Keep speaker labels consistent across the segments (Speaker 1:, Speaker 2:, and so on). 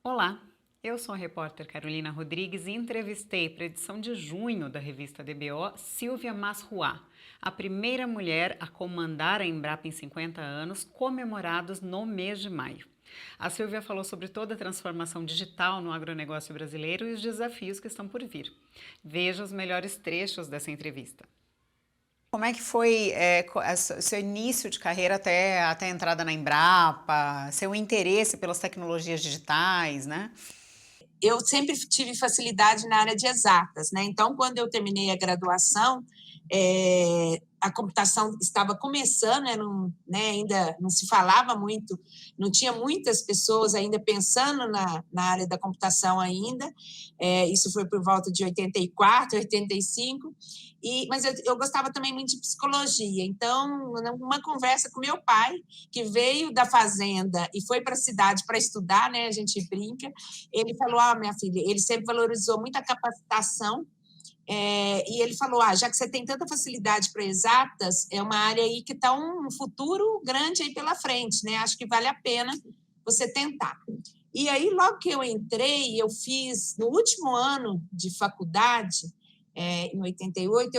Speaker 1: Olá, eu sou a repórter Carolina Rodrigues e entrevistei para a edição de junho da revista DBO Silvia Masruá, a primeira mulher a comandar a Embrapa em 50 anos, comemorados no mês de maio. A Silvia falou sobre toda a transformação digital no agronegócio brasileiro e os desafios que estão por vir. Veja os melhores trechos dessa entrevista. Como é que foi seu início de carreira até a entrada na Embrapa, seu interesse pelas tecnologias digitais, né?
Speaker 2: Eu sempre tive facilidade na área de exatas, né? Então, quando eu terminei a graduação, a computação estava começando, né, ainda não se falava muito, não tinha muitas pessoas ainda pensando na área da computação ainda, isso foi por volta de 84, 85, mas eu gostava também muito de psicologia, então, uma conversa com meu pai, que veio da fazenda e foi para a cidade para estudar, né, a gente brinca, ele falou, minha filha, ele sempre valorizou muito a capacitação, e ele falou, já que você tem tanta facilidade para exatas, é uma área aí que está um futuro grande aí pela frente, né? Acho que vale a pena você tentar. E aí, logo que eu entrei, eu fiz, no último ano de faculdade, em 88,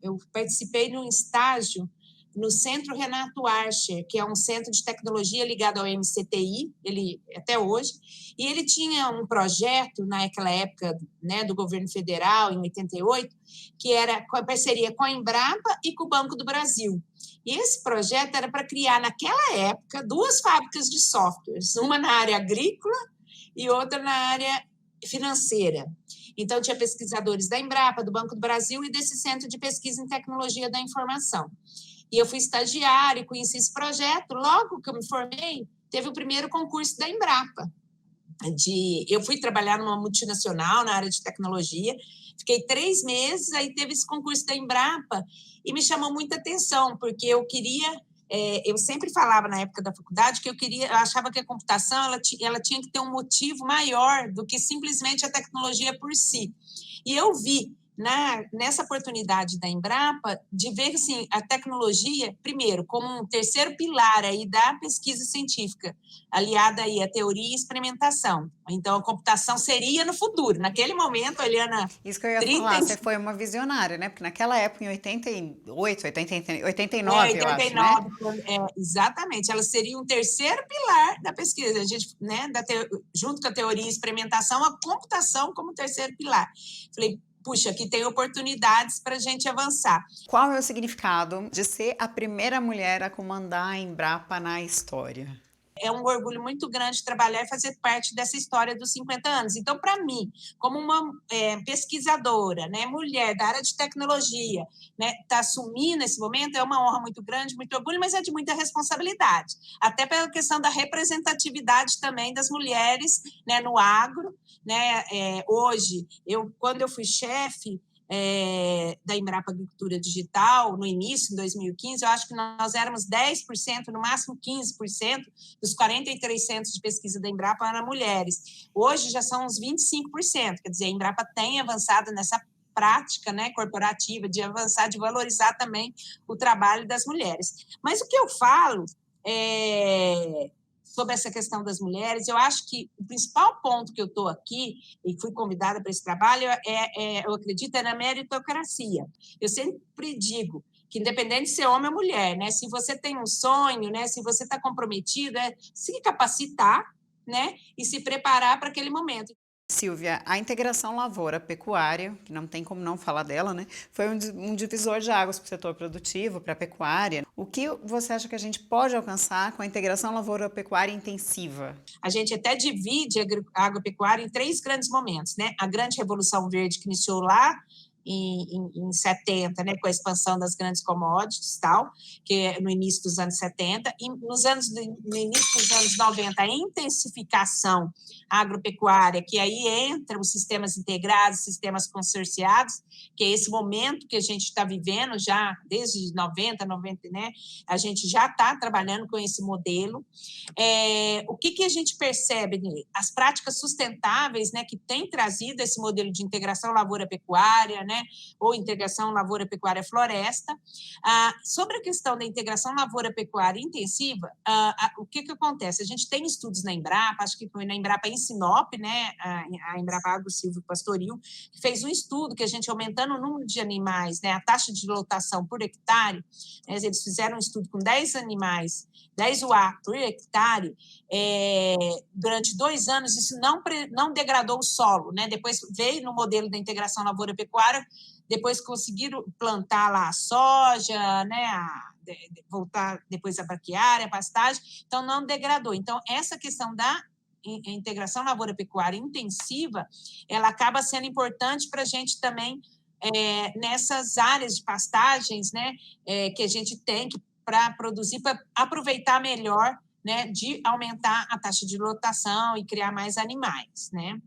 Speaker 2: eu participei de um estágio no Centro Renato Archer, que é um centro de tecnologia ligado ao MCTI, ele até hoje, e ele tinha um projeto naquela época, né, do governo federal, em 88, que era com a parceria com a Embrapa e com o Banco do Brasil. E esse projeto era para criar, naquela época, duas fábricas de softwares, uma na área agrícola e outra na área financeira. Então, tinha pesquisadores da Embrapa, do Banco do Brasil e desse Centro de Pesquisa em Tecnologia da Informação. E eu fui estagiária e conheci esse projeto. Logo que eu me formei, teve o primeiro concurso da Embrapa. Eu fui trabalhar numa multinacional na área de tecnologia, fiquei 3 meses, aí teve esse concurso da Embrapa e me chamou muita atenção, porque eu sempre falava na época da faculdade que eu achava que a computação ela tinha que ter um motivo maior do que simplesmente a tecnologia por si. E eu vi nessa oportunidade da Embrapa de ver assim, a tecnologia, primeiro, como um terceiro pilar aí da pesquisa científica, aliada aí à teoria e experimentação. Então, a computação seria no futuro. Naquele momento, olhando
Speaker 1: Isso que eu ia
Speaker 2: 30,
Speaker 1: falar, você foi uma visionária, né? Porque naquela época, em 88, 89, eu acho, né?
Speaker 2: 89, exatamente, ela seria um terceiro pilar da pesquisa, a gente, né, junto com a teoria e experimentação, a computação como terceiro pilar. Falei, puxa, aqui tem oportunidades para a gente avançar.
Speaker 1: Qual é o significado de ser a primeira mulher a comandar a Embrapa na história?
Speaker 2: É um orgulho muito grande trabalhar e fazer parte dessa história dos 50 anos. Então, para mim, como uma pesquisadora, né, mulher da área de tecnologia, né, tá assumindo esse momento é uma honra muito grande, muito orgulho, mas é de muita responsabilidade. Até pela questão da representatividade também das mulheres, né, no agro. Né, hoje, quando eu fui chefe, da Embrapa Agricultura Digital, no início, em 2015, eu acho que nós éramos 10%, no máximo 15%, dos 43 centros de pesquisa da Embrapa eram mulheres. Hoje já são uns 25%, quer dizer, a Embrapa tem avançado nessa prática, né, corporativa, de avançar, de valorizar também o trabalho das mulheres. Mas o que eu falo sobre essa questão das mulheres, eu acho que o principal ponto que eu estou aqui, e fui convidada para esse trabalho, eu acredito, é na meritocracia. Eu sempre digo que independente de ser homem ou mulher, né, se você tem um sonho, né, se você está comprometido, se capacitar, né, e se preparar para aquele momento.
Speaker 1: Silvia, a integração lavoura-pecuária, que não tem como não falar dela, né? Foi um divisor de águas para o setor produtivo, para a pecuária. O que você acha que a gente pode alcançar com a integração lavoura-pecuária intensiva?
Speaker 2: A gente até divide a agropecuária em 3 grandes momentos, né? A grande revolução verde que iniciou lá em 70, né, com a expansão das grandes commodities, tal, que é no início dos anos 70, e no início dos anos 90, a intensificação agropecuária, que aí entra os sistemas integrados, sistemas consorciados, que é esse momento que a gente está vivendo já desde 90, né, a gente já está trabalhando com esse modelo. O que a gente percebe? As práticas sustentáveis, né, que tem trazido esse modelo de integração lavoura-pecuária, né, né? Ou integração lavoura-pecuária-floresta. Sobre a questão da integração lavoura-pecuária intensiva, o que acontece? A gente tem estudos na Embrapa, acho que foi na Embrapa em Sinop, né? A Embrapa Agro Silvio Pastoril, que fez um estudo que a gente aumentando o número de animais, né? A taxa de lotação por hectare, né, eles fizeram um estudo com 10 animais, 10 UA por hectare, durante 2 anos, isso não degradou o solo, né? Depois veio no modelo da integração lavoura-pecuária, depois conseguiram plantar lá a soja, né? Voltar depois a braquiária, a pastagem, então não degradou. Então, essa questão da integração lavoura-pecuária intensiva, ela acaba sendo importante para a gente também nessas áreas de pastagens, né? Que a gente tem para produzir, para aproveitar melhor, né, de aumentar a taxa de lotação e criar mais animais, né?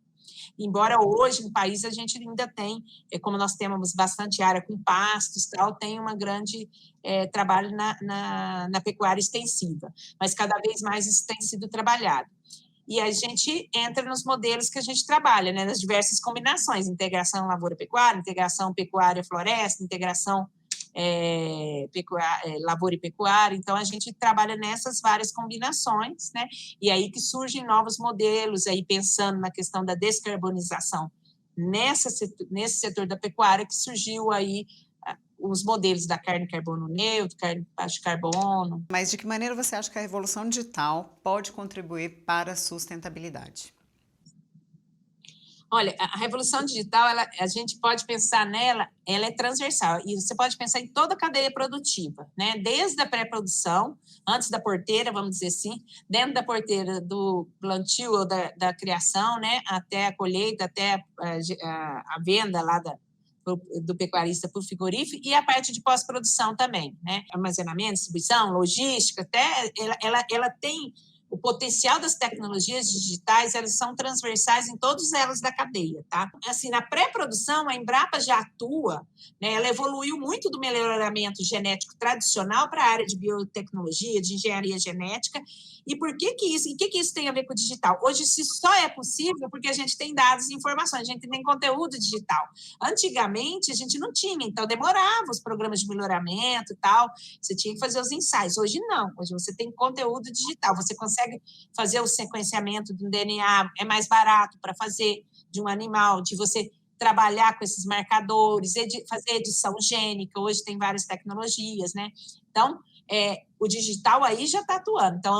Speaker 2: Embora hoje no país a gente ainda tem, como nós temos bastante área com pastos, tal, tem uma grande trabalho na pecuária extensiva, mas cada vez mais isso tem sido trabalhado. E a gente entra nos modelos que a gente trabalha, né, nas diversas combinações, integração lavoura-pecuária, integração pecuária-floresta, integração lavoura e pecuária, então a gente trabalha nessas várias combinações, né? E aí que surgem novos modelos, aí pensando na questão da descarbonização nesse setor da pecuária, que surgiu aí os modelos da carne carbono neutro, carne baixo carbono.
Speaker 1: Mas de que maneira você acha que a revolução digital pode contribuir para a sustentabilidade?
Speaker 2: Olha, a revolução digital, a gente pode pensar nela, ela é transversal, e você pode pensar em toda a cadeia produtiva, né? Desde a pré-produção, antes da porteira, vamos dizer assim, dentro da porteira do plantio ou da criação, né? Até a colheita, até a venda lá do pecuarista para o frigorífico, e a parte de pós-produção também, né? Armazenamento, distribuição, logística, até ela tem o potencial das tecnologias digitais, elas são transversais em todas elas da cadeia, tá? Assim, na pré-produção, a Embrapa já atua, né? Ela evoluiu muito do melhoramento genético tradicional para a área de biotecnologia, de engenharia genética. E por que isso? E o que isso tem a ver com o digital? Hoje, isso só é possível porque a gente tem dados e informações, a gente tem conteúdo digital. Antigamente, a gente não tinha, então demorava os programas de melhoramento e tal, você tinha que fazer os ensaios. Hoje, não. Hoje você tem conteúdo digital, você consegue fazer o sequenciamento do DNA, é mais barato para fazer de um animal, de você trabalhar com esses marcadores, fazer edição gênica, hoje tem várias tecnologias, né? Então, o digital aí já está atuando. Então,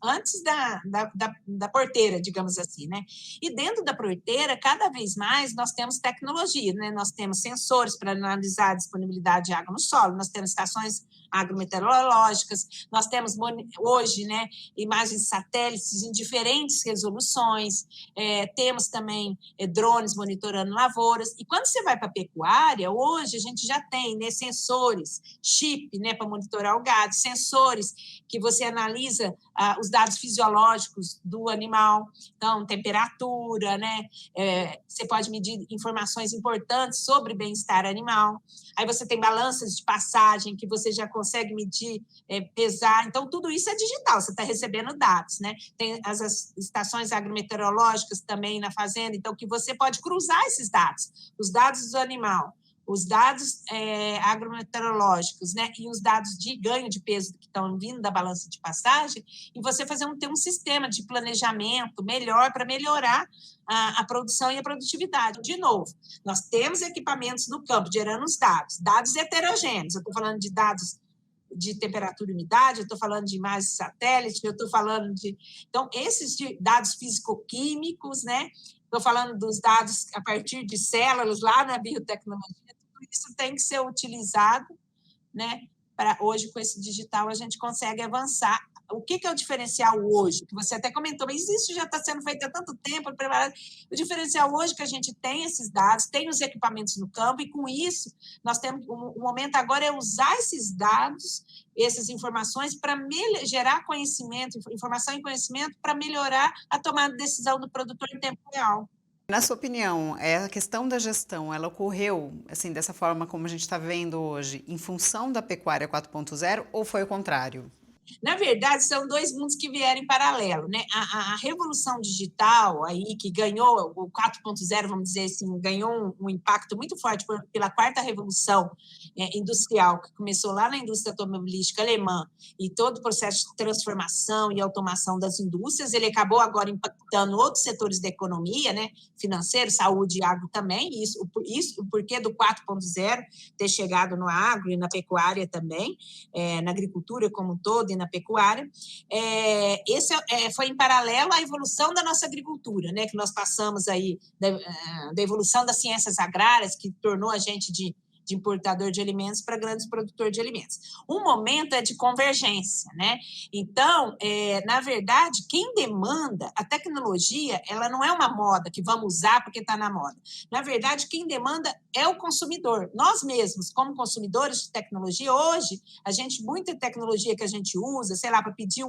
Speaker 2: antes da porteira, digamos assim, né? E dentro da porteira, cada vez mais, nós temos tecnologia, né? Nós temos sensores para analisar a disponibilidade de água no solo, nós temos estações agrometeorológicas, nós temos hoje, né, imagens satélites em diferentes resoluções, temos também drones monitorando lavouras, e quando você vai para a pecuária, hoje a gente já tem, né, sensores, chip, né, para monitorar o gado, sensores que você analisa os dados fisiológicos do animal, então, temperatura, né, você pode medir informações importantes sobre bem-estar animal, aí você tem balanças de passagem que você já consegue medir, pesar, então tudo isso é digital, você está recebendo dados, né? Tem as estações agrometeorológicas também na fazenda, então que você pode cruzar esses dados, os dados do animal, os dados agrometeorológicos, né, e os dados de ganho de peso que estão vindo da balança de passagem, e você ter um sistema de planejamento melhor para melhorar a produção e a produtividade. De novo, nós temos equipamentos no campo gerando os dados heterogêneos, eu estou falando de dados de temperatura e umidade, eu estou falando de imagens satélite, eu estou falando de... Então, esses dados físico-químicos, né? Estou falando dos dados a partir de células lá na biotecnologia, tudo isso tem que ser utilizado, né? Para hoje, com esse digital, a gente consegue avançar. O que é o diferencial hoje? Que você até comentou, mas isso já está sendo feito há tanto tempo, preparado. O diferencial hoje é que a gente tem esses dados, tem os equipamentos no campo, e com isso, nós temos, o momento agora é usar esses dados, essas informações, para gerar conhecimento, informação e conhecimento, para melhorar a tomada de decisão do produtor em tempo real.
Speaker 1: Na sua opinião, a questão da gestão, ela ocorreu, assim, dessa forma como a gente está vendo hoje, em função da pecuária 4.0 ou foi o contrário?
Speaker 2: Na verdade, são dois mundos que vieram em paralelo, né? A revolução digital aí que ganhou o 4.0, vamos dizer assim, ganhou um impacto muito forte pela quarta revolução industrial, que começou lá na indústria automobilística alemã, e todo o processo de transformação e automação das indústrias, ele acabou agora impactando outros setores da economia, né? Financeiro, saúde e agro também, o porquê do 4.0 ter chegado no agro e na pecuária também, na agricultura como um todo e na pecuária. Esse foi em paralelo à evolução da nossa agricultura, né? Que nós passamos aí da evolução das ciências agrárias, que tornou a gente de importador de alimentos para grandes produtores de alimentos. Um momento é de convergência, né? Então, na verdade, quem demanda a tecnologia, ela não é uma moda que vamos usar porque está na moda. Na verdade, quem demanda é o consumidor. Nós mesmos, como consumidores de tecnologia, hoje, muita tecnologia que a gente usa, sei lá, para pedir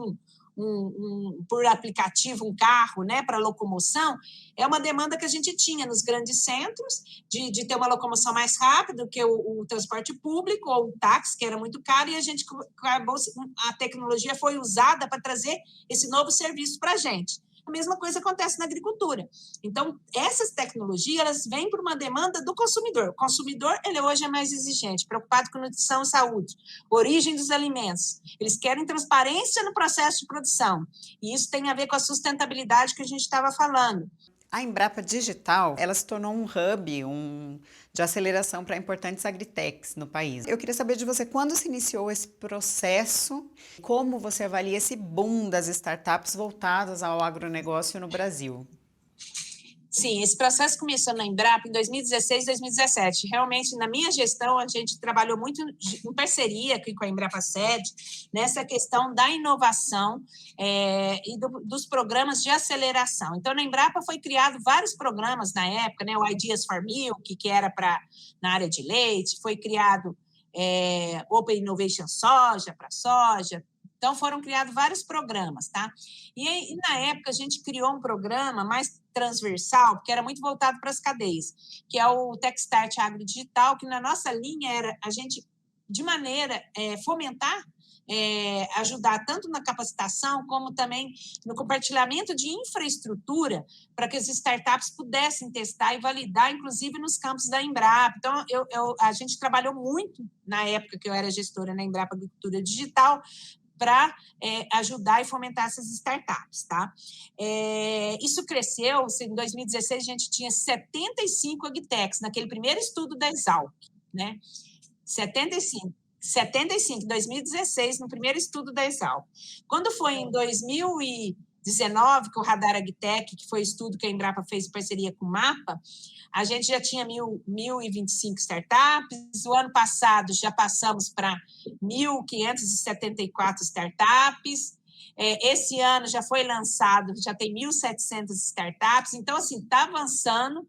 Speaker 2: por aplicativo um carro, né, para locomoção, é uma demanda que a gente tinha nos grandes centros, de ter uma locomoção mais rápida do que o transporte público ou o táxi, que era muito caro, e a tecnologia foi usada para trazer esse novo serviço para a gente. A mesma coisa acontece na agricultura. Então, essas tecnologias, elas vêm por uma demanda do consumidor. O consumidor, ele hoje é mais exigente, preocupado com nutrição e saúde, origem dos alimentos. Eles querem transparência no processo de produção. E isso tem a ver com a sustentabilidade que a gente estava falando.
Speaker 1: A Embrapa Digital, ela se tornou um hub de aceleração para importantes agritechs no país. Eu queria saber de você, quando se iniciou esse processo, como você avalia esse boom das startups voltadas ao agronegócio no Brasil?
Speaker 2: Sim, esse processo começou na Embrapa em 2016, 2017. Realmente, na minha gestão, a gente trabalhou muito em parceria aqui com a Embrapa Sede nessa questão da inovação e dos programas de aceleração. Então, na Embrapa foi criado vários programas na época, né? O Ideas for Milk, que era na área de leite, foi criado Open Innovation Soja, para soja. Então, foram criados vários programas, tá? E na época, a gente criou um programa mais transversal, porque era muito voltado para as cadeias, que é o Techstart Agro Digital, que na nossa linha era a gente, de maneira fomentar, ajudar tanto na capacitação, como também no compartilhamento de infraestrutura, para que as startups pudessem testar e validar, inclusive nos campos da Embrapa. Então, a gente trabalhou muito, na época que eu era gestora na Embrapa Agricultura Digital, para ajudar e fomentar essas startups, tá? Isso cresceu, em 2016 a gente tinha 75 agtechs, naquele primeiro estudo da Exalc, né? 75, em 2016, no primeiro estudo da Exalc. Quando foi em 2019, com o Radar Agtech, que foi o estudo que a Embrapa fez em parceria com o MAPA, a gente já tinha 1.025 startups. O ano passado já passamos para 1.574 startups. Esse ano já foi lançado, já tem 1.700 startups. Então, assim, está avançando.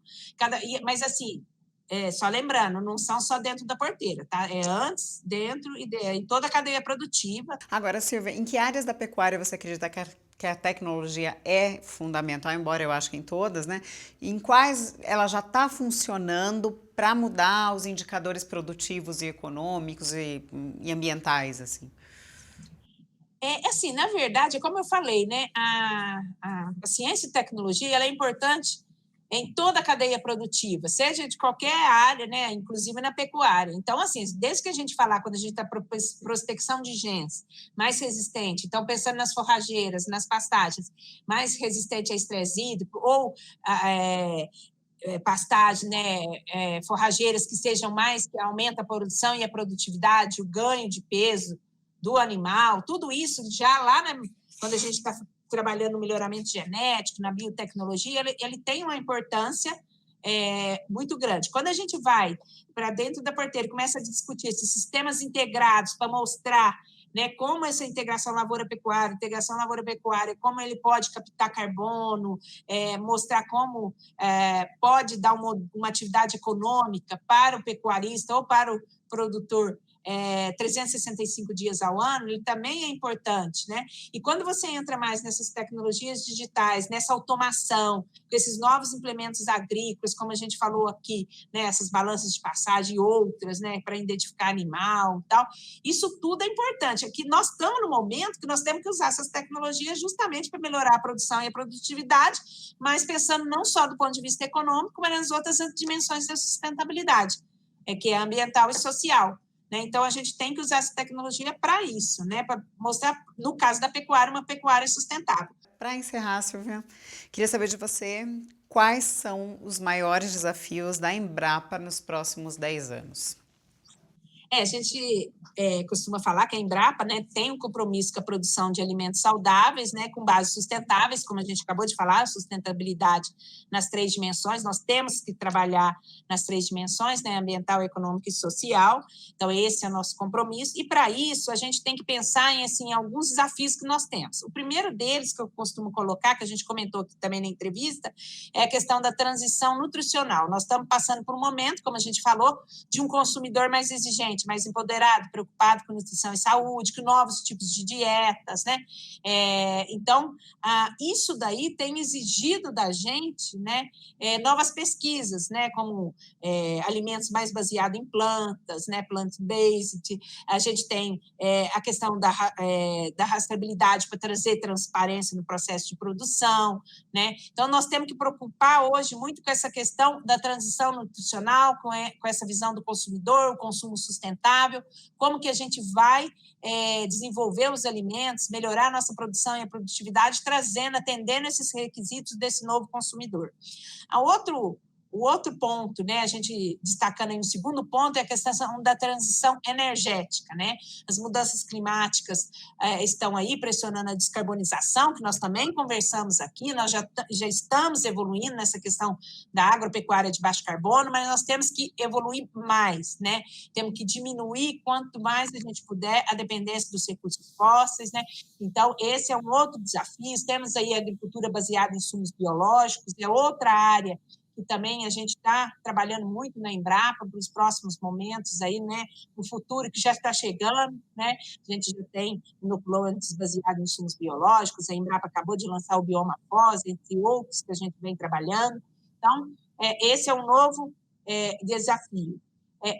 Speaker 2: Mas, assim, só lembrando, não são só dentro da porteira, tá? É antes, dentro e em toda a cadeia produtiva.
Speaker 1: Agora, Silvia, em que áreas da pecuária você acredita que a tecnologia é fundamental, embora eu acho que em todas, né? Em quais ela já está funcionando para mudar os indicadores produtivos e econômicos e ambientais, assim?
Speaker 2: Assim, na verdade, como eu falei, né, a ciência e tecnologia, ela é importante em toda a cadeia produtiva, seja de qualquer área, né, inclusive na pecuária. Então, assim, desde que a gente falar, quando a gente está prospecção de genes mais resistente, então pensando nas forrageiras, nas pastagens, mais resistente a estresse hídrico, ou pastagem, né, forrageiras que sejam mais, que aumenta a produção e a produtividade, o ganho de peso do animal, tudo isso já lá quando a gente está trabalhando no melhoramento genético, na biotecnologia, ele tem uma importância muito grande. Quando a gente vai para dentro da porteira e começa a discutir esses sistemas integrados para mostrar, né, como essa integração lavoura-pecuária, como ele pode captar carbono, mostrar como pode dar uma atividade econômica para o pecuarista ou para o produtor 365 dias ao ano, ele também é importante, né? E quando você entra mais nessas tecnologias digitais, nessa automação, com esses novos implementos agrícolas, como a gente falou aqui, né, essas balanças de passagem e outras, né, para identificar animal e tal, isso tudo é importante. Aqui nós estamos no momento que nós temos que usar essas tecnologias justamente para melhorar a produção e a produtividade, mas pensando não só do ponto de vista econômico, mas nas outras dimensões da sustentabilidade, que é ambiental e social. Né? Então, a gente tem que usar essa tecnologia para isso, né? Para mostrar, no caso da pecuária, uma pecuária sustentável.
Speaker 1: Para encerrar, Silvia, queria saber de você quais são os maiores desafios da Embrapa nos próximos 10 anos.
Speaker 2: A gente costuma falar que a Embrapa, né, tem um compromisso com a produção de alimentos saudáveis, né, com bases sustentáveis, como a gente acabou de falar, sustentabilidade nas 3 dimensões, nós temos que trabalhar nas 3 dimensões, né, ambiental, econômica e social, então esse é o nosso compromisso, e para isso a gente tem que pensar em assim, alguns desafios que nós temos. O primeiro deles, que eu costumo colocar, que a gente comentou aqui também na entrevista, é a questão da transição nutricional. Nós estamos passando por um momento, como a gente falou, de um consumidor mais exigente, mais empoderado, preocupado com nutrição e saúde, com novos tipos de dietas, né? Então, isso daí tem exigido da gente, né, novas pesquisas, né, como alimentos mais baseados em plantas, né, plant-based. A gente tem a questão da rastreabilidade para trazer transparência no processo de produção, né? Então, nós temos que preocupar hoje muito com essa questão da transição nutricional, com essa visão do consumidor, o consumo sustentável, como que a gente vai desenvolver os alimentos, melhorar a nossa produção e a produtividade, atendendo esses requisitos desse novo consumidor. O outro ponto, né, a gente destacando aí no segundo ponto, é a questão da transição energética, né? As mudanças climáticas estão aí pressionando a descarbonização, que nós também conversamos aqui, nós já estamos evoluindo nessa questão da agropecuária de baixo carbono, mas nós temos que evoluir mais, né? Temos que diminuir quanto mais a gente puder a dependência dos recursos fósseis, né? Então, esse é um outro desafio. Temos aí a agricultura baseada em insumos biológicos, é outra área que também a gente está trabalhando muito na Embrapa para os próximos momentos aí, né, no futuro que já está chegando, né, a gente já tem inoculantes baseados em insumos biológicos, a Embrapa acabou de lançar o Bioma Foz, entre outros que a gente vem trabalhando. Então, esse é um novo desafio.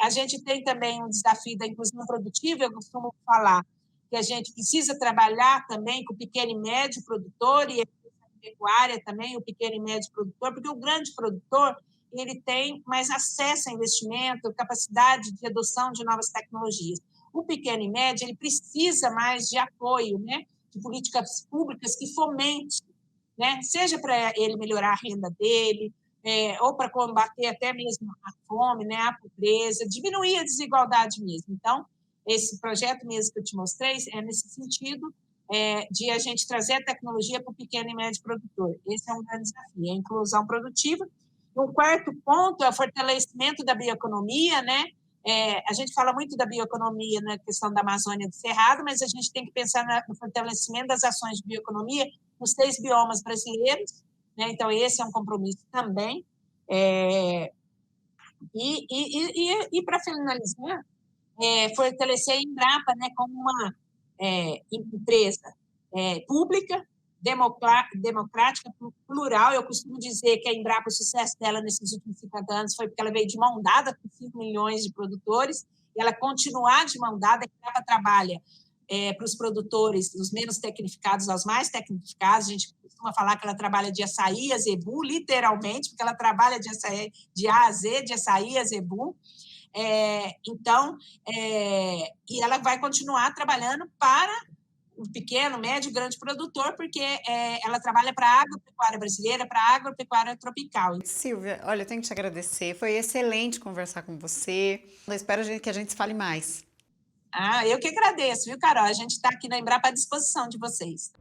Speaker 2: A gente tem também um desafio da inclusão produtiva, eu costumo falar que a gente precisa trabalhar também com o pequeno e médio produtor e pecuária também, o pequeno e médio produtor, porque o grande produtor ele tem mais acesso a investimento, capacidade de adoção de novas tecnologias. O pequeno e médio ele precisa mais de apoio, né, de políticas públicas que fomentem, né, seja para ele melhorar a renda dele, ou para combater até mesmo a fome, né, a pobreza, diminuir a desigualdade mesmo. Então, esse projeto mesmo que eu te mostrei é nesse sentido, de a gente trazer a tecnologia para o pequeno e médio produtor. Esse é um grande desafio, a inclusão produtiva. Um quarto ponto é o fortalecimento da bioeconomia, né? A gente fala muito da bioeconomia na questão da Amazônia do Cerrado, mas a gente tem que pensar no fortalecimento das ações de bioeconomia nos 3 biomas brasileiros, né? Então, esse é um compromisso também. E para finalizar, fortalecer a Embrapa, né, como uma empresa pública, democrática, plural. Eu costumo dizer que a Embrapa, o sucesso dela nesses últimos 50 anos foi porque ela veio de mão dada com 5 milhões de produtores, e ela continuar de mão dada, a Embrapa trabalha para os produtores, os menos tecnificados aos mais tecnificados. A gente costuma falar que ela trabalha de açaí a zebu, literalmente, porque ela trabalha de açaí, de A a Z, de açaí a zebu. Então, e ela vai continuar trabalhando para o pequeno, médio, grande produtor, porque ela trabalha para a agropecuária brasileira, para a agropecuária tropical.
Speaker 1: Silvia, olha, eu tenho que te agradecer, foi excelente conversar com você, eu espero que a gente se fale mais.
Speaker 2: Eu que agradeço, viu, Carol? A gente está aqui na Embrapa à disposição de vocês.